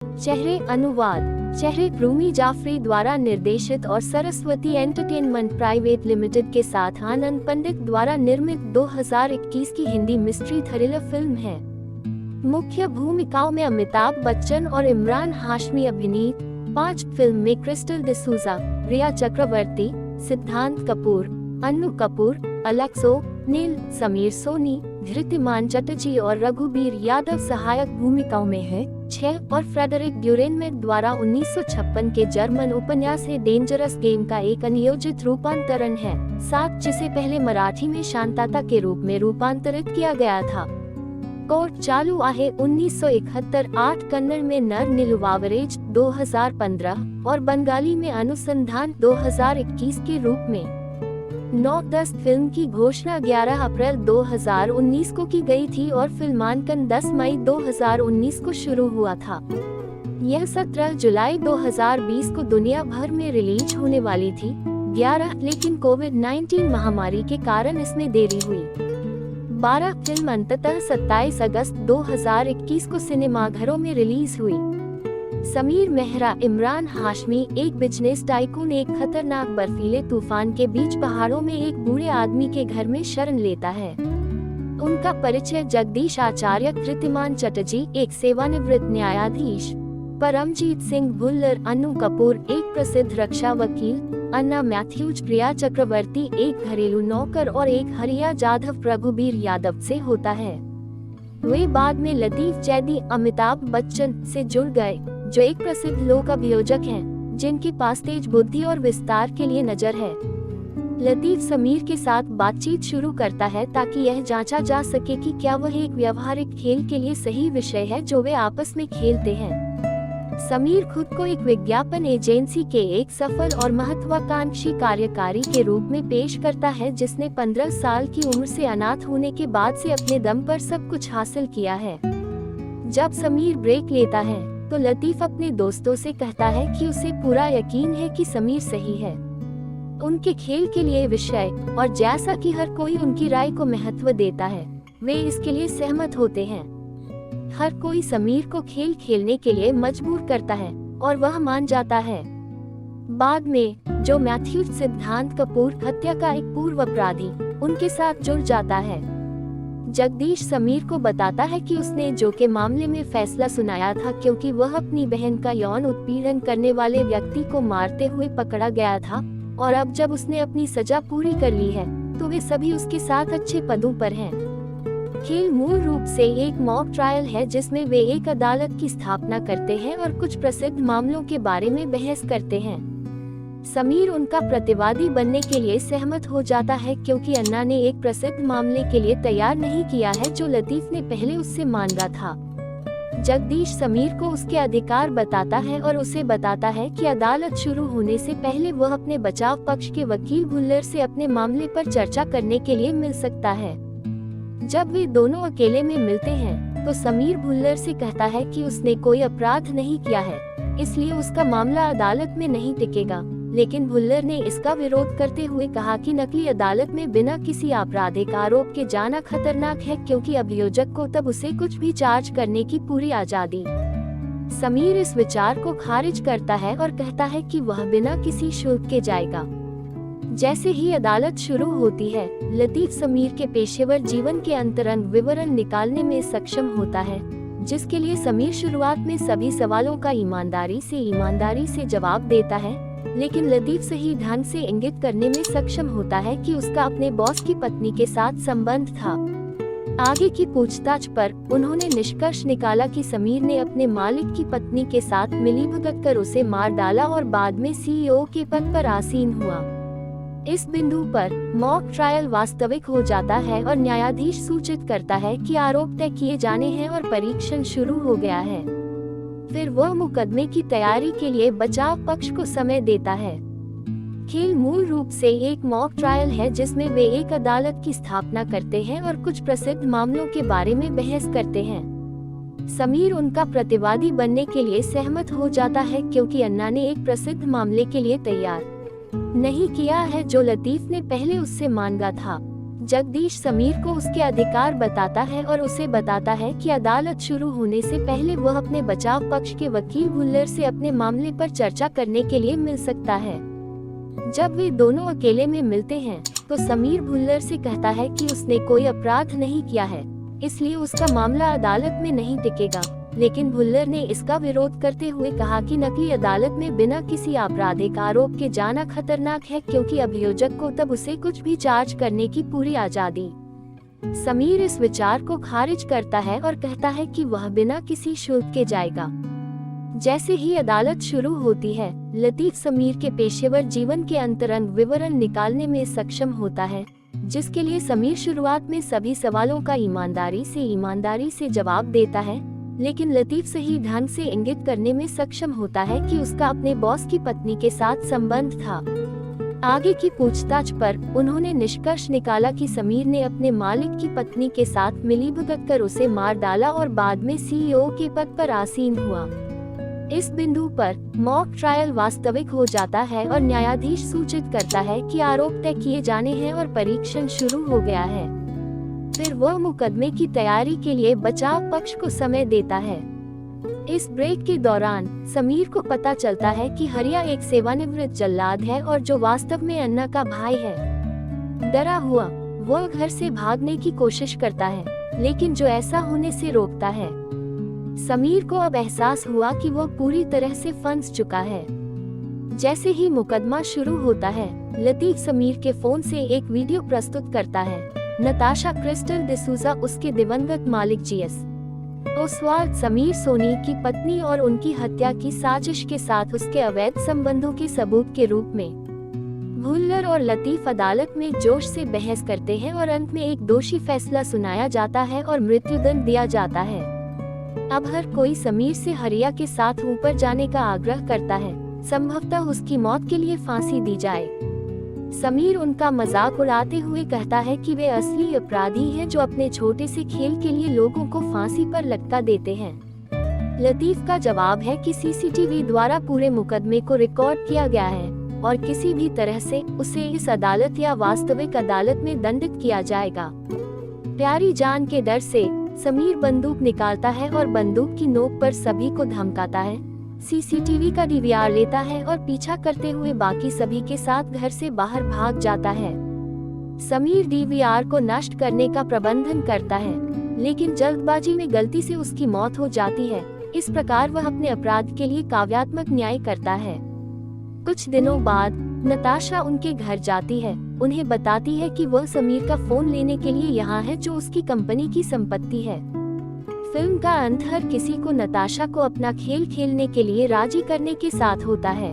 चेहरे अनुवाद चेहरे रूमी जाफरी द्वारा निर्देशित और सरस्वती एंटरटेनमेंट प्राइवेट लिमिटेड के साथ आनंद पंडित द्वारा निर्मित 2021 की हिंदी मिस्ट्री थ्रिलर फिल्म है। मुख्य भूमिकाओं में अमिताभ बच्चन और इमरान हाशमी अभिनीत। 5 फिल्म में क्रिस्टल डिसूजा, रिया चक्रवर्ती, सिद्धांत कपूर, अन्नू कपूर, अलेक्सो नील, समीर सोनी, धृतिमान चटर्जी और रघुबीर यादव सहायक भूमिकाओं में है। 6 और फ्रेडरिक ड्यूरेनमेट द्वारा 1956 के जर्मन उपन्यास है डेंजरस गेम का एक अनियोजित रूपांतरण है। 7 जिसे पहले मराठी में शांताता के रूप में रूपांतरित किया गया था। कोर्ट चालू आहे 1971। 8 कन्नड़ में नर निलुवावरेज 2015 और बंगाली में अनुसंधान 2021 के रूप में। 9-10 फिल्म की घोषणा 11 अप्रैल 2019 को की गई थी और फिल्मांकन 10 मई 2019 को शुरू हुआ था। यह 17 जुलाई 2020 को दुनिया भर में रिलीज होने वाली थी। 11 लेकिन कोविड-19 महामारी के कारण इसमें देरी हुई। 12 फिल्म अंततः 27 अगस्त 2021 को सिनेमाघरों में रिलीज हुई। समीर मेहरा इमरान हाशमी एक बिजनेस टाइकून एक खतरनाक बर्फीले तूफान के बीच पहाड़ों में एक बूढ़े आदमी के घर में शरण लेता है। उनका परिचय जगदीश आचार्य, धृतिमान चटर्जी एक सेवानिवृत्त न्यायाधीश, परमजीत सिंह भुल्लर, अन्नू कपूर एक प्रसिद्ध रक्षा वकील, अन्ना मैथ्यूज, प्रिया चक्रवर्ती एक घरेलू नौकर और एक हरिया जाधव रघुबीर यादव से होता है। वे बाद में लतीफ जैदी अमिताभ बच्चन से जुड़ गए, जो एक प्रसिद्ध लोक अभियोजक हैं, जिनके पास तेज बुद्धि और विस्तार के लिए नजर है। लतीफ समीर के साथ बातचीत शुरू करता है ताकि यह जांचा जा सके कि क्या वह एक व्यवहारिक खेल के लिए सही विषय है जो वे आपस में खेलते हैं। समीर खुद को एक विज्ञापन एजेंसी के एक सफल और महत्वाकांक्षी कार्यकारी के रूप में पेश करता है, जिसने 15 साल की उम्र से अनाथ होने के बाद से अपने दम पर सब कुछ हासिल किया है। जब समीर ब्रेक लेता है तो लतीफ अपने दोस्तों से कहता है कि उसे पूरा यकीन है कि समीर सही है उनके खेल के लिए विषय, और जैसा कि हर कोई उनकी राय को महत्व देता है, वे इसके लिए सहमत होते हैं। हर कोई समीर को खेल खेलने के लिए मजबूर करता है और वह मान जाता है। बाद में जो मैथ्यू सिद्धांत कपूर हत्या का एक पूर्व अपराधी उनके साथ जुड़ जाता है। जगदीश समीर को बताता है कि उसने जो के मामले में फैसला सुनाया था क्योंकि वह अपनी बहन का यौन उत्पीड़न करने वाले व्यक्ति को मारते हुए पकड़ा गया था, और अब जब उसने अपनी सजा पूरी कर ली है तो वे सभी उसके साथ अच्छे पदों पर हैं। खेल मूल रूप से एक मॉक ट्रायल है जिसमें वे एक अदालत की स्थापना करते हैं और कुछ प्रसिद्ध मामलों के बारे में बहस करते हैं। समीर उनका प्रतिवादी बनने के लिए सहमत हो जाता है क्योंकि अन्ना ने एक प्रसिद्ध मामले के लिए तैयार नहीं किया है जो लतीफ ने पहले उससे मांगा था। जगदीश समीर को उसके अधिकार बताता है और उसे बताता है कि अदालत शुरू होने से पहले वह अपने बचाव पक्ष के वकील भुल्लर से अपने मामले पर चर्चा करने के लिए मिल सकता है। जब वे दोनों अकेले में मिलते हैं तो समीर भुल्लर से कहता है कि उसने कोई अपराध नहीं किया है, इसलिए उसका मामला अदालत में नहीं टिकेगा, लेकिन भुल्लर ने इसका विरोध करते हुए कहा कि नकली अदालत में बिना किसी आपराधिक आरोप के जाना खतरनाक है क्योंकि अभियोजक को तब उसे कुछ भी चार्ज करने की पूरी आजादी। समीर इस विचार को खारिज करता है और कहता है कि वह बिना किसी शुल्क के जाएगा। जैसे ही अदालत शुरू होती है, लतीफ समीर के पेशेवर जीवन के अंतरंग विवरण निकालने में सक्षम होता है, जिसके लिए समीर शुरुआत में सभी सवालों का ईमानदारी से जवाब देता है, लेकिन लतीफ सही ढंग से इंगित करने में सक्षम होता है कि उसका अपने बॉस की पत्नी के साथ संबंध था। आगे की पूछताछ पर उन्होंने निष्कर्ष निकाला कि समीर ने अपने मालिक की पत्नी के साथ मिलीभगत कर उसे मार डाला और बाद में सीईओ के पद पर आसीन हुआ। इस बिंदु पर मॉक ट्रायल वास्तविक हो जाता है और न्यायाधीश सूचित करता है कि आरोप तय किए जाने हैं और परीक्षण शुरू हो गया है। फिर वह मुकदमे की तैयारी के लिए बचाव पक्ष को समय देता है। खेल मूल रूप से एक मॉक ट्रायल है जिसमें वे एक अदालत की स्थापना करते हैं और कुछ प्रसिद्ध मामलों के बारे में बहस करते हैं। समीर उनका प्रतिवादी बनने के लिए सहमत हो जाता है क्योंकि अन्ना ने एक प्रसिद्ध मामले के लिए तैयार नहीं किया है जो लतीफ ने पहले उससे मांगा था। जगदीश समीर को उसके अधिकार बताता है और उसे बताता है कि अदालत शुरू होने से पहले वह अपने बचाव पक्ष के वकील भुल्लर से अपने मामले पर चर्चा करने के लिए मिल सकता है। जब वे दोनों अकेले में मिलते हैं तो समीर भुल्लर से कहता है कि उसने कोई अपराध नहीं किया है, इसलिए उसका मामला अदालत में नहीं टिकेगा। लेकिन भुल्लर ने इसका विरोध करते हुए कहा कि नकली अदालत में बिना किसी आपराधिक आरोप के जाना खतरनाक है, क्योंकि अभियोजक को तब उसे कुछ भी चार्ज करने की पूरी आजादी। समीर इस विचार को खारिज करता है और कहता है कि वह बिना किसी शुल्क के जाएगा। जैसे ही अदालत शुरू होती है, लतीफ समीर के पेशेवर जीवन के अंतरंग विवरण निकालने में सक्षम होता है, जिसके लिए समीर शुरुआत में सभी सवालों का ईमानदारी से जवाब देता है, लेकिन लतीफ सही ढंग से इंगित करने में सक्षम होता है कि उसका अपने बॉस की पत्नी के साथ संबंध था। आगे की पूछताछ पर उन्होंने निष्कर्ष निकाला कि समीर ने अपने मालिक की पत्नी के साथ मिलीभगत कर उसे मार डाला और बाद में सीईओ के पद पर आसीन हुआ। इस बिंदु पर मॉक ट्रायल वास्तविक हो जाता है और न्यायाधीश सूचित करता है कि आरोप तय किए जाने हैं और परीक्षण शुरू हो गया है। फिर वह मुकदमे की तैयारी के लिए बचाव पक्ष को समय देता है। इस ब्रेक के दौरान समीर को पता चलता है कि हरिया एक सेवानिवृत्त जल्लाद है और जो वास्तव में अन्ना का भाई है। डरा हुआ वह घर से भागने की कोशिश करता है, लेकिन जो ऐसा होने से रोकता है। समीर को अब एहसास हुआ कि वह पूरी तरह से फंस चुका है। जैसे ही मुकदमा शुरू होता है, लतीफ समीर के फोन से एक वीडियो प्रस्तुत करता है। नताशा क्रिस्टल डिसूजा उसके दिवंगत मालिक जीएस ओसवाल्ड समीर सोनी की पत्नी और उनकी हत्या की साजिश के साथ उसके अवैध संबंधों के सबूत के रूप में। भुल्लर और लतीफ अदालत में जोश से बहस करते हैं और अंत में एक दोषी फैसला सुनाया जाता है और मृत्युदंड दिया जाता है। अब हर कोई समीर से हरिया के साथ ऊपर जाने का आग्रह करता है, संभवतः उसकी मौत के लिए फांसी दी जाए। समीर उनका मजाक उड़ाते हुए कहता है कि वे असली अपराधी हैं जो अपने छोटे से खेल के लिए लोगों को फांसी पर लटका देते हैं। लतीफ का जवाब है कि सीसीटीवी द्वारा पूरे मुकदमे को रिकॉर्ड किया गया है और किसी भी तरह से उसे इस अदालत या वास्तविक अदालत में दंडित किया जाएगा। प्यारी जान के डर से समीर बंदूक निकालता है और बंदूक की नोक पर सभी को धमकाता है, सीसीटीवी का डीवीआर लेता है और पीछा करते हुए बाकी सभी के साथ घर से बाहर भाग जाता है। समीर डीवीआर को नष्ट करने का प्रबंधन करता है, लेकिन जल्दबाजी में गलती से उसकी मौत हो जाती है। इस प्रकार वह अपने अपराध के लिए काव्यात्मक न्याय करता है। कुछ दिनों बाद नताशा उनके घर जाती है, उन्हें बताती है कि वह समीर का फोन लेने के लिए यहाँ है, जो उसकी कंपनी की संपत्ति है। फिल्म का अंत हर किसी को नताशा को अपना खेल खेलने के लिए राजी करने के साथ होता है।